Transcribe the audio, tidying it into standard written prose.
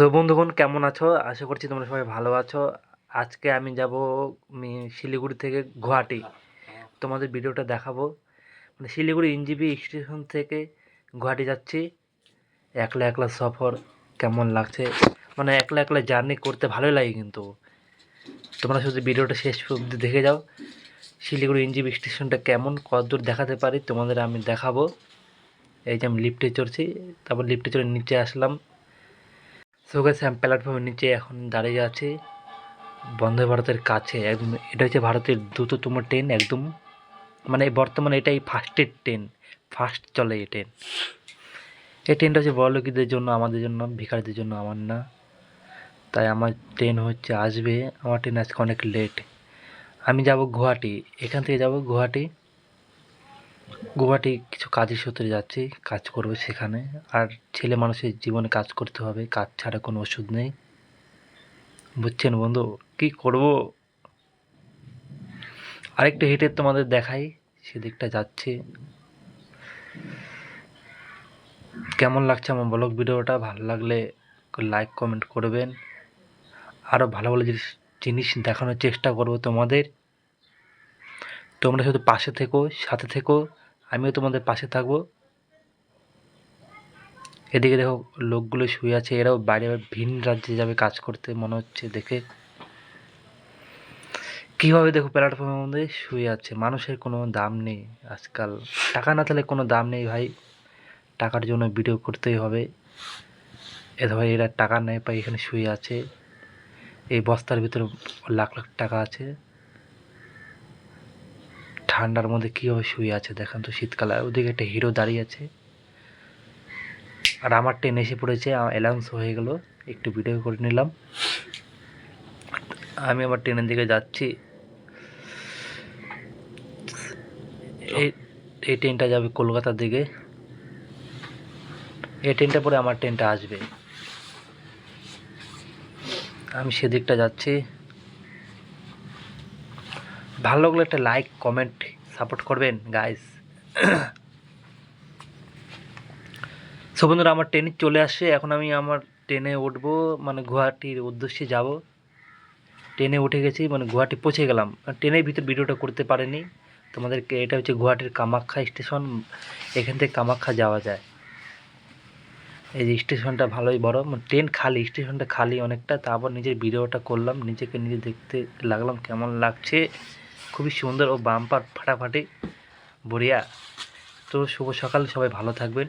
So বন্ধুগণ, কেমন আছো? আশা করছি তোমরা সবাই ভালো আছো। আজকে আমি যাব শিলিগুড়ি থেকে গুয়াহাটি। তোমাদের ভিডিওটা দেখাবো। মানে শিলিগুড়ি এনজেপি স্টেশন থেকে গুয়াহাটি যাচ্ছি। একলা একলা সফর কেমন লাগছে? মানে একলা একলা জার্নি করতে ভালোই লাগে, কিন্তু তোমরা শুধু ভিডিওটা শেষ অবধি দেখে যাও। শিলিগুড়ি এনজেপি স্টেশনটা কেমন, কতদূর দেখাতে পারি তোমাদের আমি দেখাবো। এই যে আমি লিফটে চড়ছি, তারপর লিফটে চড়ে নিচে আসলাম। সো গাইস, আমি প্ল্যাটফর্মের নিচে এখন দাঁড়িয়ে আছি, বন্দে ভারতের কাছে একদম। এটা হচ্ছে ভারতের দ্রুততম ট্রেন একদম। মানে বর্তমানে এটাই ফাস্টের ট্রেন, ফাস্ট চলে এই ট্রেন। এই ট্রেনটা হচ্ছে বড়লোকীদের জন্য, আমাদের জন্য, ভিখারিদের জন্য আমার না। তাই আমার ট্রেন হচ্ছে আসবে, আমার ট্রেন আজকে অনেক লেট। আমি যাব গুয়াহাটি, এখান থেকে যাব গুয়াহাটি। গুয়াহাটি কিছু কাজের সূত্রে যাচ্ছি, কাজ করবো সেখানে। আর ছেলে মানুষের জীবনে কাজ করতে হবে, কাজ ছাড়া কোনো ওষুধ নেই, বুঝছেন বন্ধু? কি করব? আরেকটু হেঁটে তোমাদের দেখাই, সেদিকটা যাচ্ছি। কেমন লাগছে আমার ব্লগ ভিডিওটা? ভালো লাগলে লাইক কমেন্ট করবেন। আরও ভালো ভালো জিনিস দেখানোর চেষ্টা করব তোমাদের। তোমরা শুধু পাশে থেকো, সাথে থেকো, আমিও তোমাদের পাশে থাকবো। এদিকে দেখো, লোকগুলো শুয়ে আছে, এরাও বাইরে ভিন রাজ্যে যাবে কাজ করতে মনে হচ্ছে দেখে। কীভাবে দেখো প্ল্যাটফর্মের মধ্যে শুয়ে আছে। মানুষের কোনো দাম নেই আজকাল, টাকা না থাকলে কোনো দাম নেই ভাই। টাকার জন্য ভিডিও করতেই হবে। এ ধর, এরা টাকা নেই পাই এখানে শুয়ে আছে। এই বস্তার ভিতরে লাখ লাখ টাকা আছে। ঠান্ডার মধ্যে কীভাবে শুয়ে আছে দেখেন তো, শীতকালে। ওদিকে একটা হিরো দাঁড়িয়ে আছে। আর আমার ট্রেন এসে পড়েছে, অ্যানাউন্স হয়ে গেল, একটু ভিডিও করে নিলাম। আমি আমার ট্রেনের দিকে যাচ্ছি। এই ট্রেনটা যাবে কলকাতার দিকে। এই ট্রেনটা পরে আমার ট্রেনটা আসবে, আমি সেদিকটা যাচ্ছি। ভালো লাগলে একটা লাইক কমেন্ট সাপোর্ট করবেন গাইস। সো বন্ধুরা, আমার ট্রেনে চলে আসছে, এখন আমি আমার ট্রেনে উঠবো, মানে গুয়াহাটির উদ্দেশ্যে যাব। ট্রেনে উঠে গেছি, মানে গুয়াহাটি পৌঁছে গেলাম। ট্রেনের ভিতর ভিডিওটা করতে পারিনি তোমাদেরকে। এটা হচ্ছে গুয়াহাটির কামাখ্যা স্টেশন, এখান থেকে কামাখ্যা যাওয়া যায়। এই যে স্টেশনটা ভালোই বড়, মানে ট্রেন খালি, স্টেশনটা খালি অনেকটা। তারপর নিজের ভিডিওটা করলাম, নিজেকে নিজে দেখতে লাগলাম কেমন লাগছে। খুবই সুন্দর ও বাম্পার ফাটাফাটি, বড়িয়া। তো শুভ সকাল, সবাই ভালো থাকবেন।